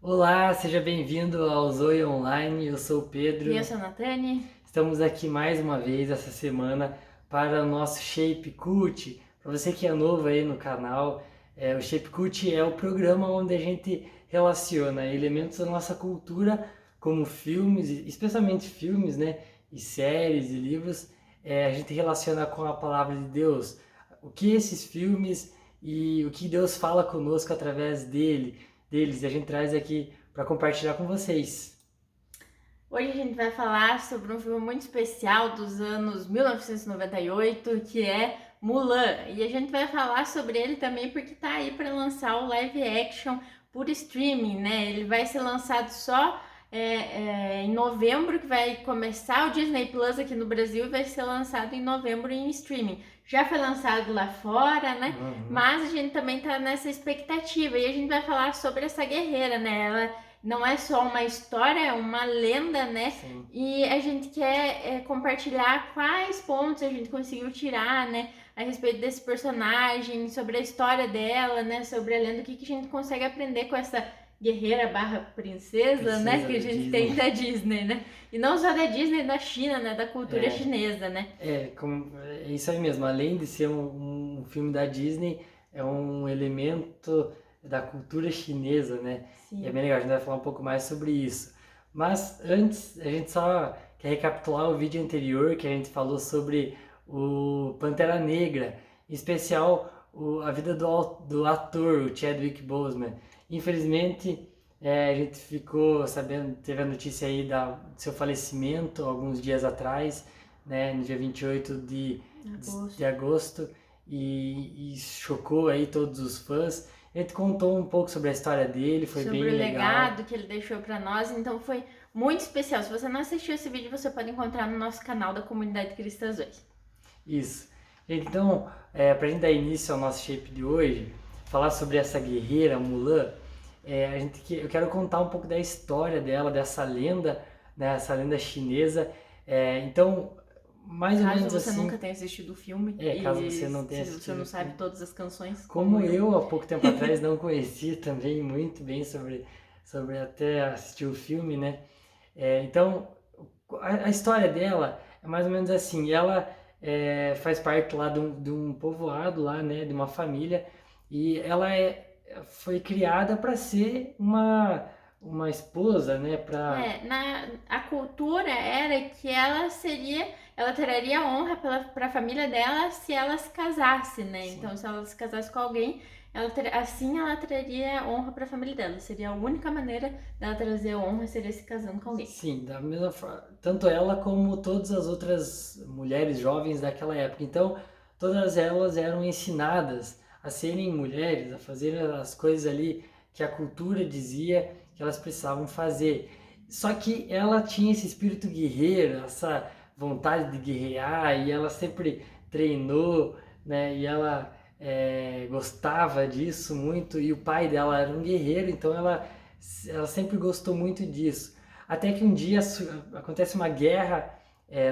Olá, seja bem-vindo ao Zoe Online. Eu sou o Pedro. E eu sou a Natane. Estamos aqui mais uma vez essa semana para o nosso Shape Cult. Para você que é novo aí no canal, o Shape Cult é o programa onde a gente relaciona elementos da nossa cultura, como filmes, especialmente filmes, né? E séries e livros. A gente relaciona com a palavra de Deus. O que esses filmes e o que Deus fala conosco através deles. E a gente traz aqui para compartilhar com vocês. Hoje a gente vai falar sobre um filme muito especial dos anos 1998, que é Mulan. E a gente vai falar sobre ele também porque tá aí para lançar o live action por streaming, né? Ele vai ser lançado só em novembro, que vai começar o Disney Plus aqui no Brasil e vai ser lançado em novembro em streaming. Já foi lançado lá fora, né? Mas a gente também tá nessa expectativa. E a gente vai falar sobre essa guerreira, né? Ela não é só uma história, é uma lenda, né? Sim. E a gente quer compartilhar quais pontos a gente conseguiu tirar, né? A respeito desse personagem, sobre a história dela, né? Sobre a lenda, o que a gente consegue aprender com essa guerreira barra princesa, né? Que a gente tem da Disney, né? E não só da Disney, da China, né? Da cultura chinesa, né? É isso aí mesmo. Além de ser um filme da Disney, é um elemento da cultura chinesa, né? Sim. E é bem legal, a gente vai falar um pouco mais sobre isso. Mas antes, a gente só quer recapitular o vídeo anterior que a gente falou sobre o Pantera Negra, em especial a vida do ator, o Chadwick Boseman. Infelizmente, a gente ficou sabendo, teve a notícia aí do seu falecimento alguns dias atrás, né, no dia 28 de agosto, e chocou aí todos os fãs. A gente contou um pouco sobre a história dele, foi bem legal. Sobre o legado que ele deixou para nós, então foi muito especial. Se você não assistiu esse vídeo, você pode encontrar no nosso canal da Comunidade Cristã Zoe. Isso. Então, para a gente dar início ao nosso shape de hoje, falar sobre essa guerreira Mulan, eu quero contar um pouco da história dela, dessa lenda, né, essa lenda chinesa. Então, mais ou menos Caso você assim, nunca tenha assistido o filme caso você não tenha se você assistido não o sabe filme. todas as canções, Como eu, há pouco tempo atrás, não conhecia também muito bem sobre até assistir o filme, né? Então, a história dela é mais ou menos assim. Ela faz parte lá de um povoado lá, né? De uma família. E ela foi criada para ser uma esposa, né? a cultura era que ela traria honra para a família dela se ela se casasse, né? Sim. Então, se ela se casasse com alguém, assim ela traria honra para a família dela. Seria a única maneira dela trazer honra, seria se casando com alguém. Sim, da mesma forma, tanto ela como todas as outras mulheres jovens daquela época. Então, todas elas eram ensinadas a serem mulheres, a fazerem as coisas ali que a cultura dizia que elas precisavam fazer. Só que ela tinha esse espírito guerreiro, essa vontade de guerrear, e ela sempre treinou, né? E ela gostava disso muito, e o pai dela era um guerreiro, então ela sempre gostou muito disso. Até que um dia acontece uma guerra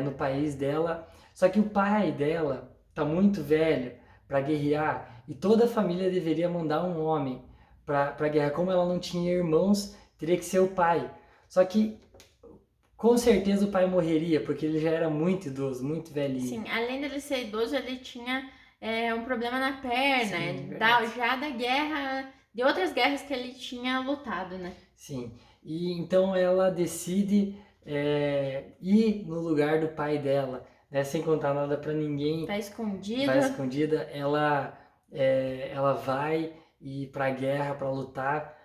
no país dela, só que o pai dela está muito velho para guerrear e toda a família deveria mandar um homem para a guerra. Como ela não tinha irmãos, teria que ser o pai. Só que com certeza o pai morreria, porque ele já era muito idoso, muito velhinho. Sim, além dele ser idoso, ele tinha um problema na perna, Sim, já da guerra, de outras guerras que ele tinha lutado, né? Sim, e então ela decide ir no lugar do pai dela, né, sem contar nada para ninguém. Vai escondida. Vai escondida, ela vai ir para a guerra para lutar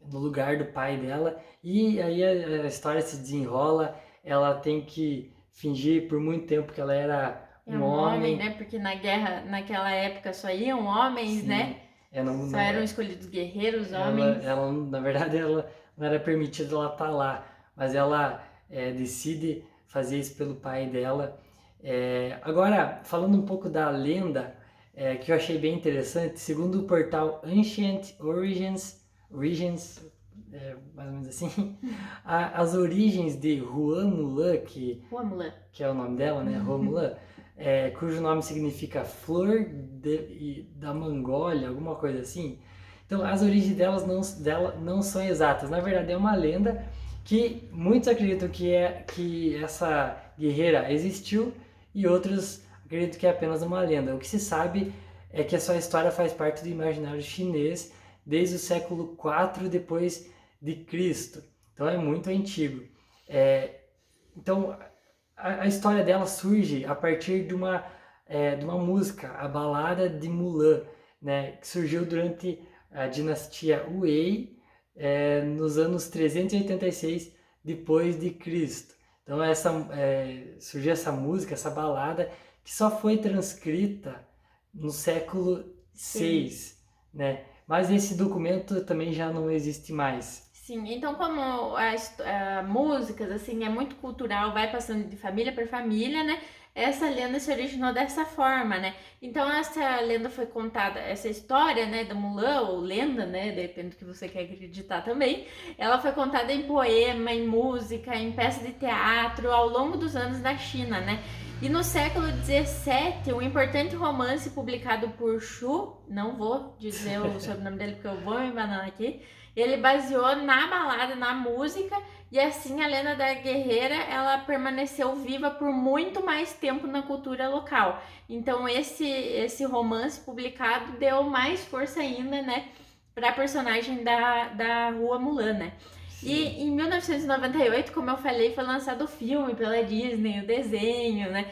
no lugar do pai dela, e aí a história se desenrola. Ela tem que fingir por muito tempo que ela era um homem, né? Porque na guerra, naquela época, só iam homens, sim, né? Só eram escolhidos guerreiros, homens. na verdade, ela não era permitido ela estar lá, mas ela decide fazer isso pelo pai dela. Agora, falando um pouco da lenda, que eu achei bem interessante, segundo o portal Ancient Origins, mais ou menos assim, as origens de Hua Mulan, que é o nome dela, né, Hua Mulan, cujo nome significa flor da Mongólia, alguma coisa assim. Então, as origens dela não são exatas. Na verdade, é uma lenda que muitos acreditam que essa guerreira existiu e outros acreditam que é apenas uma lenda. O que se sabe é que a sua história faz parte do imaginário chinês desde o século IV depois de Cristo. Então, é muito antigo. Então, a história dela surge a partir de uma música, a Balada de Mulan, né, que surgiu durante a dinastia Wei, nos anos 386 depois de Cristo. Então surgiu essa música, essa balada, que só foi transcrita no século VI, né? Mas esse documento também já não existe mais. Sim, então como músicas, assim, é muito cultural, vai passando de família para família, né? Essa lenda se originou dessa forma, né? Então essa lenda foi contada, essa história, né, da Mulan, ou lenda, né, depende do que você quer acreditar também, ela foi contada em poema, em música, em peça de teatro, ao longo dos anos na China, né? E no século XVII, um importante romance publicado por Xu, não vou dizer o sobrenome dele porque eu vou me enganar aqui, ele baseou na balada, na música, e assim a lenda da guerreira, ela permaneceu viva por muito mais tempo na cultura local. Então esse romance publicado deu mais força ainda, né, para a personagem da Rua Mulan, né? Sim. E em 1998, como eu falei, foi lançado o filme pela Disney, o desenho, né?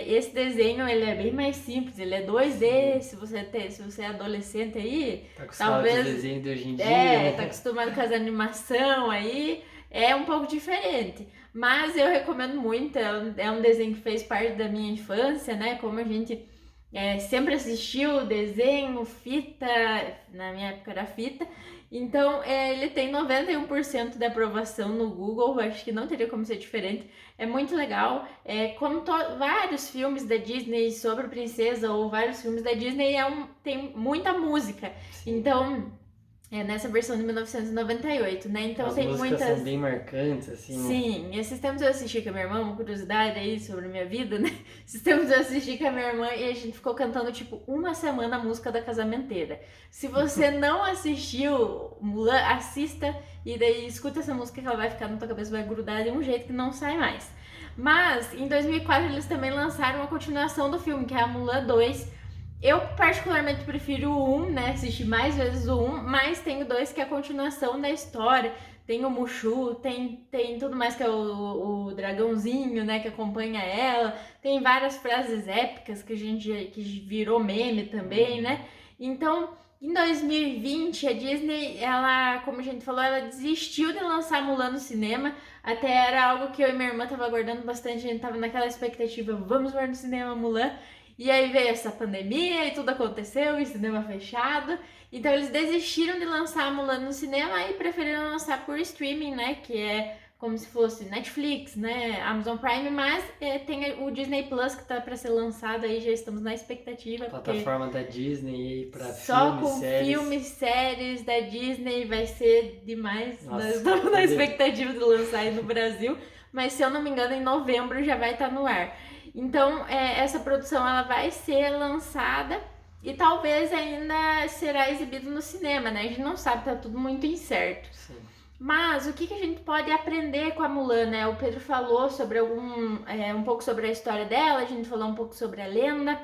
Esse desenho ele é bem mais simples, ele é 2D. Se você é adolescente aí, tá talvez desenho de hoje em dia, né? Tá acostumado com as animação aí, é um pouco diferente. Mas eu recomendo muito, é um desenho que fez parte da minha infância, né? Como a gente sempre assistiu desenho, fita, na minha época era fita. Então, ele tem 91% de aprovação no Google, acho que não teria como ser diferente. É muito legal. Como vários filmes da Disney sobre princesa, ou vários filmes da Disney, tem muita música. Sim. Então, nessa versão de 1998, né? Então as tem músicas muitas. São bem marcantes, assim. Sim, esses tempos eu assisti com a minha irmã, uma curiosidade aí sobre a minha vida, né? Esses tempos eu assisti com a minha irmã e a gente ficou cantando, tipo, uma semana a música da casamenteira. Se você não assistiu Mulan, assista e daí escuta essa música que ela vai ficar na tua cabeça, vai grudar de um jeito que não sai mais. Mas, em 2004, eles também lançaram a continuação do filme, que é a Mulan 2. Eu particularmente prefiro o 1, né? Assisti mais vezes o 1, mas tem o 2 que é a continuação da história. Tem o Mushu, tem tudo mais que é o dragãozinho, né? Que acompanha ela. Tem várias frases épicas que que virou meme também, né? Então, em 2020, a Disney, ela, como a gente falou, ela desistiu de lançar Mulan no cinema. Até era algo que eu e minha irmã tava aguardando bastante. A gente tava naquela expectativa, vamos ver no cinema Mulan. E aí veio essa pandemia e tudo aconteceu, e cinema fechado. Então eles desistiram de lançar a Mulan no cinema e preferiram lançar por streaming, né? Que é como se fosse Netflix, né? Amazon Prime, mas tem o Disney Plus que tá para ser lançado aí, já estamos na expectativa. Plataforma da Disney aí pra só filmes, com séries. Filmes, séries da Disney vai ser demais. Nossa, nós estamos na expectativa de lançar aí no Brasil, mas se eu não me engano, em novembro já vai estar no ar. Então, essa produção ela vai ser lançada e talvez ainda será exibido no cinema, né? A gente não sabe, tá tudo muito incerto. Sim. Mas o que a gente pode aprender com a Mulan, né? O Pedro falou sobre um pouco sobre a história dela, a gente falou um pouco sobre a lenda,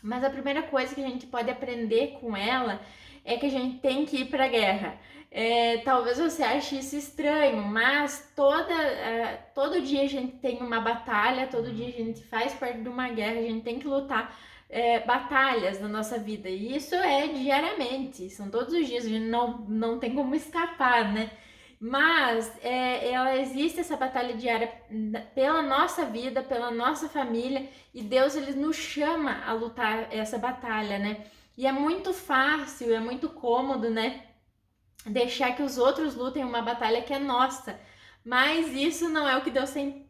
mas a primeira coisa que a gente pode aprender com ela é que a gente tem que ir pra guerra. Talvez você ache isso estranho, mas todo dia a gente tem uma batalha, todo dia a gente faz parte de uma guerra, a gente tem que lutar batalhas na nossa vida, e isso é diariamente, são todos os dias, a gente não tem como escapar, né? Mas ela existe, essa batalha diária pela nossa vida, pela nossa família, e Deus ele nos chama a lutar essa batalha, né? E é muito fácil, é muito cômodo, né? Deixar que os outros lutem uma batalha que é nossa, mas isso não é o que Deus tem.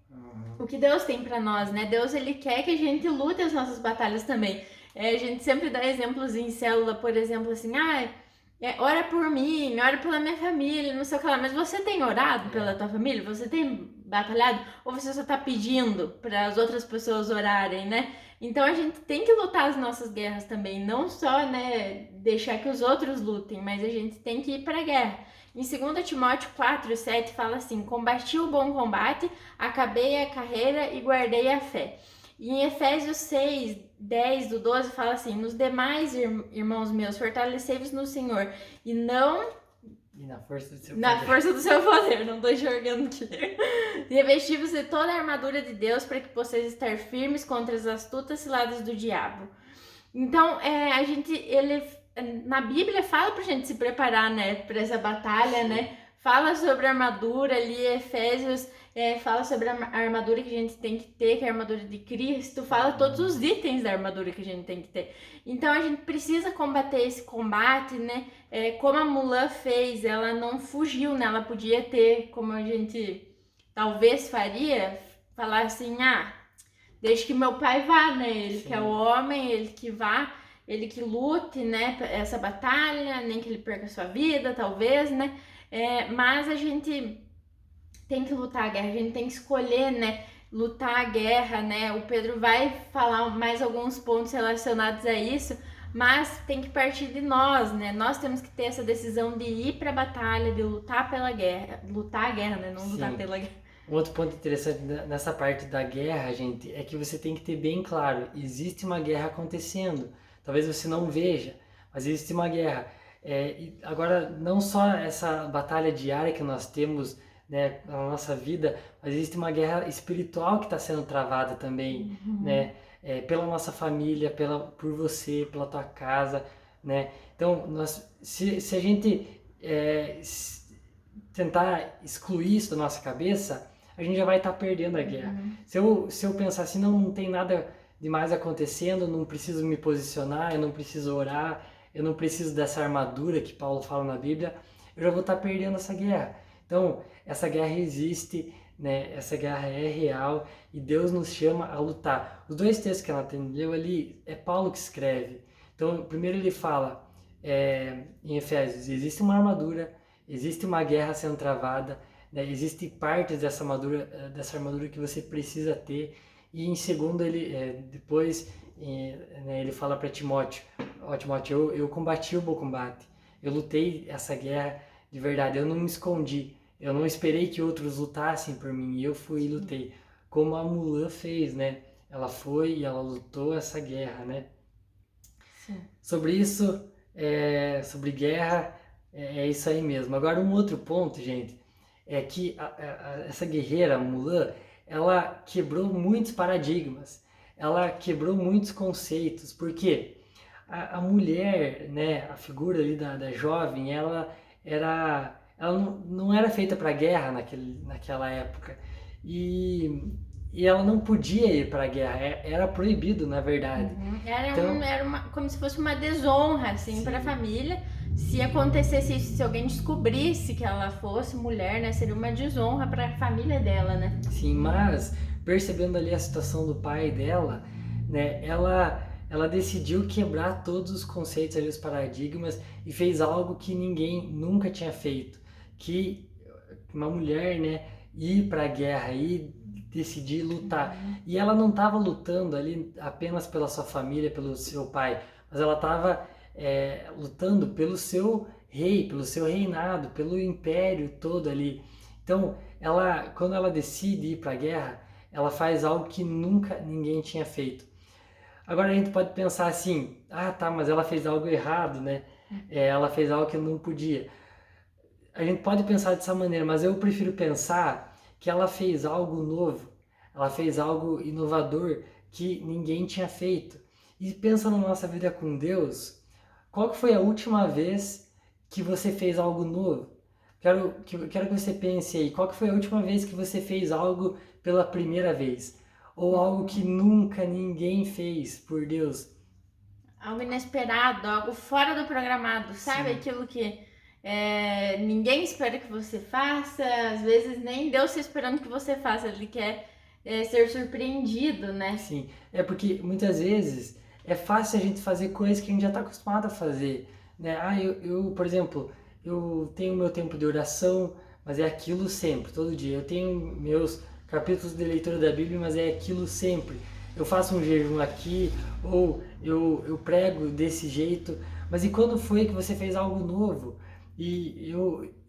O que Deus tem para nós, né? Deus ele quer que a gente lute as nossas batalhas também. A gente sempre dá exemplos em célula, por exemplo, assim, ora por mim, ora pela minha família, não sei o que lá. Mas você tem orado pela tua família? Você tem batalhado, ou você só tá pedindo para as outras pessoas orarem, né? Então a gente tem que lutar as nossas guerras também, não só, né, deixar que os outros lutem, mas a gente tem que ir pra guerra. Em 2 Timóteo 4:7 fala assim: combati o bom combate, acabei a carreira e guardei a fé. E em Efésios 6:10-12 fala assim: nos demais, irmãos meus, fortalecei-vos no Senhor e não E na força do seu na poder. força do seu poder, não tô enxergando aqui. Revesti-vos de toda a armadura de Deus para que possais estar firmes contra as astutas ciladas do diabo. Então, na Bíblia fala pra gente se preparar, né, pra essa batalha, né? Fala sobre a armadura ali, Efésios fala sobre a armadura que a gente tem que ter, que é a armadura de Cristo, fala todos os itens da armadura que a gente tem que ter. Então a gente precisa combater esse combate, né? Como a Mulan fez, ela não fugiu, né? Ela podia ter, como a gente talvez faria, falar assim, deixa que meu pai vá, né? Ele que é o homem, ele que vá, ele que lute, né? Essa batalha, nem que ele perca a sua vida, talvez, né? Mas a gente tem que lutar a guerra, a gente tem que escolher, né? Lutar a guerra, né? O Pedro vai falar mais alguns pontos relacionados a isso, mas tem que partir de nós, né? Nós temos que ter essa decisão de ir para a batalha, de lutar pela guerra, lutar a guerra, né? Não lutar pela guerra. Um outro ponto interessante nessa parte da guerra, gente, é que você tem que ter bem claro, existe uma guerra acontecendo. Talvez você não veja, mas existe uma guerra. E agora, não só essa batalha diária que nós temos, né, na nossa vida, mas existe uma guerra espiritual que está sendo travada também, né, pela nossa família, por você, pela tua casa, né. Então, se a gente tentar excluir isso da nossa cabeça, a gente já vai estar perdendo a guerra. Se eu pensar assim, não tem nada demais acontecendo, não preciso me posicionar, eu não preciso orar, eu não preciso dessa armadura que Paulo fala na Bíblia, eu já vou estar perdendo essa guerra. Então, essa guerra existe, né? Essa guerra é real e Deus nos chama a lutar. Os dois textos que ela leu ali, é Paulo que escreve. Então, primeiro ele fala em Efésios, existe uma armadura, existe uma guerra sendo travada, né? Existem partes dessa armadura que você precisa ter. E em segundo, depois né, ele fala para Timóteo, Timóteo, eu combati o bom combate, eu lutei essa guerra de verdade, eu não me escondi, eu não esperei que outros lutassem por mim, eu fui e lutei, como a Mulan fez, né? Ela foi e ela lutou essa guerra, né? Sim. Sobre isso, sobre guerra, é isso aí mesmo. Agora, um outro ponto, gente, é que essa guerreira, Mulan, ela quebrou muitos paradigmas, ela quebrou muitos conceitos, porque a mulher, né, a figura ali da jovem, ela não era feita para guerra naquela época, e ela não podia ir para a guerra, era proibido, na verdade. Era como se fosse uma desonra, assim, para a família. Se acontecesse isso, se alguém descobrisse que ela fosse mulher, né, seria uma desonra para a família dela, né? Sim, mas percebendo ali a situação do pai dela, né, ela decidiu quebrar todos os conceitos ali, os paradigmas, e fez algo que ninguém nunca tinha feito, que uma mulher, né, ir para a guerra e decidir lutar. E ela não estava lutando ali apenas pela sua família, pelo seu pai, mas ela estava lutando pelo seu rei, pelo seu reinado, pelo império todo ali. Então, quando ela decide ir para a guerra, ela faz algo que nunca ninguém tinha feito. Agora a gente pode pensar assim, mas ela fez algo errado, né? Ela fez algo que não podia. A gente pode pensar dessa maneira, mas eu prefiro pensar que ela fez algo novo, ela fez algo inovador que ninguém tinha feito. E pensa na nossa vida com Deus, qual que foi a última vez que você fez algo novo? Quero que você pense aí, qual que foi a última vez que você fez algo pela primeira vez? Ou algo que nunca ninguém fez, por Deus? Algo inesperado, algo fora do programado, sabe? Sim. Aquilo que ninguém espera que você faça, às vezes nem Deus está esperando que você faça, Ele quer ser surpreendido, né? Sim, porque muitas vezes é fácil a gente fazer coisas que a gente já está acostumado a fazer, né? Eu, por exemplo, eu tenho meu tempo de oração, mas é aquilo sempre, todo dia. Eu tenho meus capítulos de leitura da Bíblia, mas é aquilo sempre. Eu faço um jejum aqui, ou eu prego desse jeito, mas e quando foi que você fez algo novo?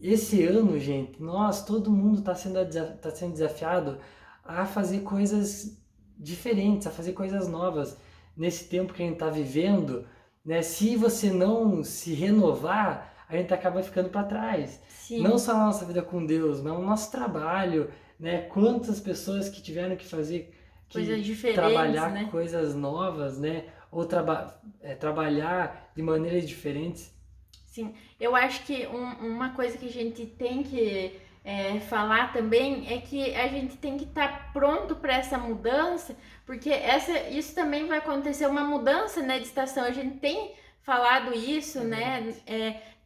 Esse ano, gente, todo mundo está sendo desafiado a fazer coisas diferentes, a fazer coisas novas nesse tempo que a gente está vivendo, né? Se você não se renovar, a gente acaba ficando para trás. Sim. Não só na nossa vida com Deus, mas no nosso trabalho, né? Quantas pessoas que tiveram que fazer coisas diferentes, trabalhar né? coisas novas, né? Ou trabalhar de maneiras diferentes. Sim, eu acho que uma coisa que a gente tem que falar também é que a gente tem que estar pronto para essa mudança, porque isso também vai acontecer uma mudança, né, de estação. A gente tem falado isso, né?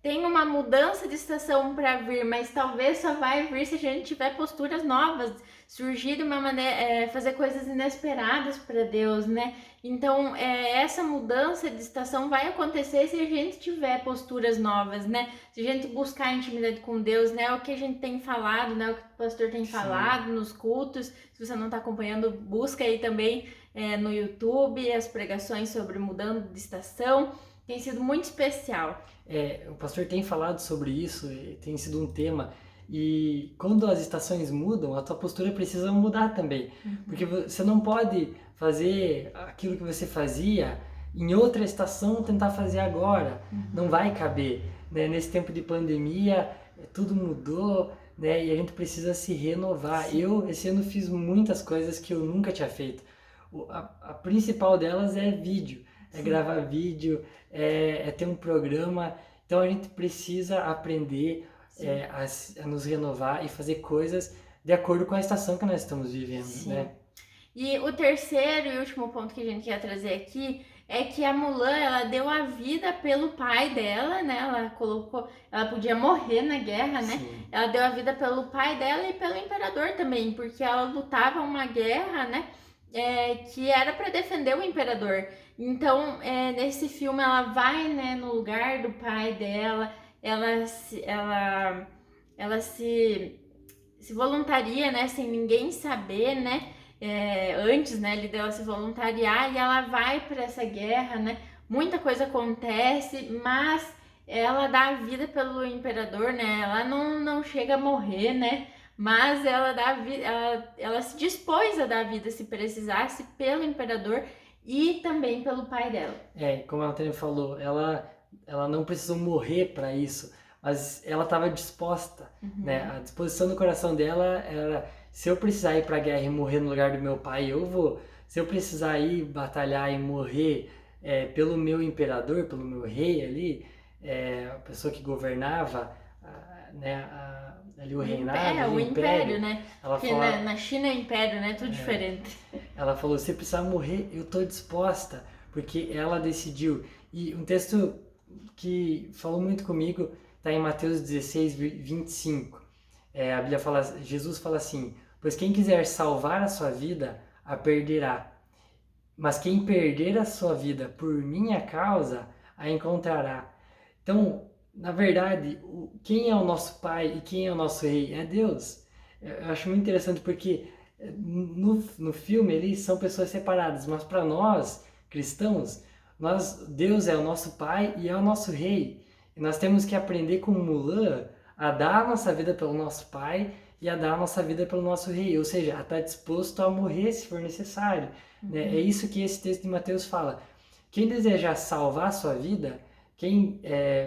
Tem uma mudança de estação para vir, mas talvez só vai vir se a gente tiver posturas novas, surgir de uma maneira, fazer coisas inesperadas para Deus, né? Então, essa mudança de estação vai acontecer se a gente tiver posturas novas, né? Se a gente buscar intimidade com Deus, né? O que a gente tem falado, né? O que o pastor tem falado nos cultos. Se você não está acompanhando, busca aí também no YouTube as pregações sobre mudando de estação. Tem sido muito especial. O pastor tem falado sobre isso, tem sido um tema. E quando as estações mudam, a tua postura precisa mudar também. Porque você não pode fazer aquilo que você fazia em outra estação, tentar fazer agora. Não vai caber. Né? Nesse tempo de pandemia, tudo mudou, né? E a gente precisa se renovar. Sim. Eu, esse ano, fiz muitas coisas que eu nunca tinha feito. A principal delas é vídeo. É gravar vídeo, é ter um programa. Então a gente precisa aprender a nos renovar e fazer coisas de acordo com a estação que nós estamos vivendo, né? E o terceiro e último ponto que a gente quer trazer aqui é que a Mulan, ela deu a vida pelo pai dela, né? Ela podia morrer na guerra, né? Sim. Ela deu a vida pelo pai dela e pelo imperador também, porque ela lutava uma guerra, né? Que era para defender o imperador. Então, nesse filme, ela vai, né, no lugar do pai dela, ela se voluntaria, né, sem ninguém saber, né, antes, né, dela se voluntariar, e ela vai para essa guerra, né, muita coisa acontece, mas ela dá a vida pelo imperador, né, ela não chega a morrer, né, mas ela dá a vida, ela se dispôs a dar a vida se precisasse pelo imperador e também pelo pai dela. Como a Antônia falou, ela não precisou morrer para isso, mas ela estava disposta, né? A disposição do coração dela era: se eu precisar ir para a guerra e morrer no lugar do meu pai, eu vou. Se eu precisar ir batalhar e morrer pelo meu imperador, pelo meu rei ali, a pessoa que governava, né, ali o reinado, o império, né? Ela porque na China é império, né? Tudo diferente. Ela falou: se precisar morrer, eu estou disposta, porque ela decidiu. E um texto que falou muito comigo está em Mateus 16, 25. A Bíblia fala, Jesus fala assim: pois quem quiser salvar a sua vida, a perderá. Mas quem perder a sua vida por minha causa, a encontrará. Então, na verdade, quem é o nosso pai e quem é o nosso rei? É Deus. Eu acho muito interessante porque no filme eles são pessoas separadas, mas para nós, cristãos, Deus é o nosso pai e é o nosso rei. E nós temos que aprender com Mulan a dar a nossa vida pelo nosso pai e a dar a nossa vida pelo nosso rei, ou seja, a estar disposto a morrer se for necessário. Né? É isso que esse texto de Mateus fala. Quem desejar salvar a sua vida, quem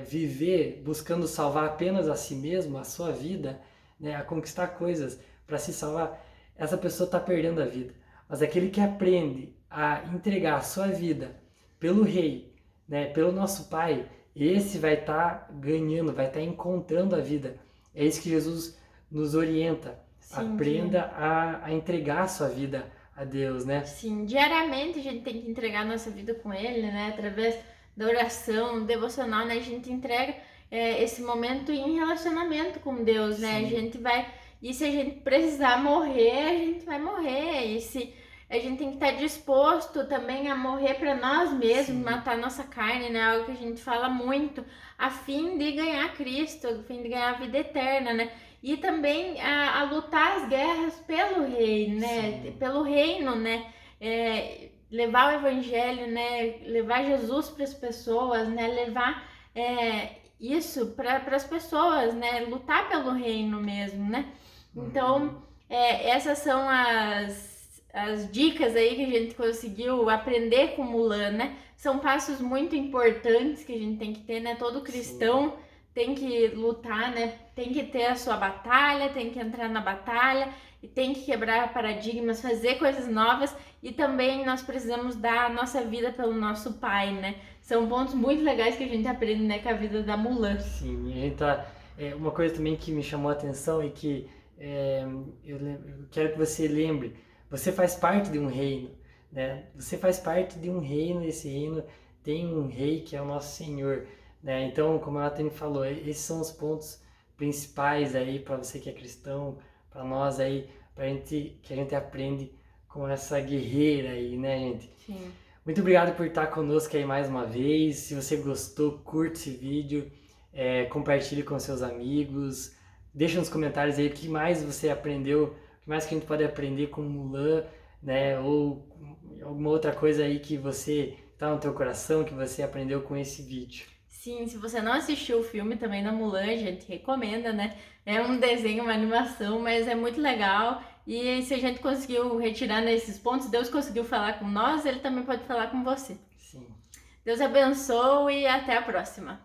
viver buscando salvar apenas a si mesmo, a sua vida, né, a conquistar coisas para se salvar, essa pessoa está perdendo a vida. Mas aquele que aprende a entregar a sua vida pelo rei, né, pelo nosso pai, esse vai estar ganhando, vai estar encontrando a vida. É isso que Jesus nos orienta. Sim, aprenda a entregar a sua vida a Deus, né? Sim, diariamente a gente tem que entregar a nossa vida com Ele, né? Através da oração, devocional, né? A gente entrega esse momento em relacionamento com Deus, né? Sim. A gente vai... E se a gente precisar morrer, a gente vai morrer. E se a gente tem que estar disposto também a morrer para nós mesmos, sim, matar nossa carne, né? Algo que a gente fala muito, a fim de ganhar Cristo, a fim de ganhar a vida eterna, né? e também a lutar as guerras pelo reino, né? Sim. Pelo reino, né? Levar o evangelho, né? Levar Jesus para as pessoas, né? Levar isso para as pessoas, né? Lutar pelo reino mesmo, né? Então, essas são as dicas aí que a gente conseguiu aprender com Mulan, né? São passos muito importantes que a gente tem que ter, né? Todo cristão tem que lutar, né? Tem que ter a sua batalha, tem que entrar na batalha e tem que quebrar paradigmas, fazer coisas novas, e também nós precisamos dar a nossa vida pelo nosso pai, né? São pontos muito legais que a gente aprende, né, com a vida da Mulan. Sim, a gente tá. Uma coisa também que me chamou a atenção e que eu quero que você lembre: você faz parte de um reino, né? Você faz parte de um reino, e esse reino tem um rei que é o nosso Senhor, né? Então, como a Nathalie falou, esses são os pontos principais aí para você que é cristão, para nós aí, que a gente aprende com essa guerreira aí, né, gente? Sim. Muito obrigado por estar conosco aí mais uma vez. Se você gostou, curte esse vídeo, compartilhe com seus amigos. Deixa nos comentários aí o que mais você aprendeu, o que mais que a gente pode aprender com Mulan, né? Ou alguma outra coisa aí que você está no teu coração, que você aprendeu com esse vídeo. Sim, se você não assistiu o filme também da Mulan, a gente recomenda, né? É um desenho, uma animação, mas é muito legal. E se a gente conseguiu retirar nesses pontos, Deus conseguiu falar com nós, ele também pode falar com você. Sim. Deus abençoe e até a próxima.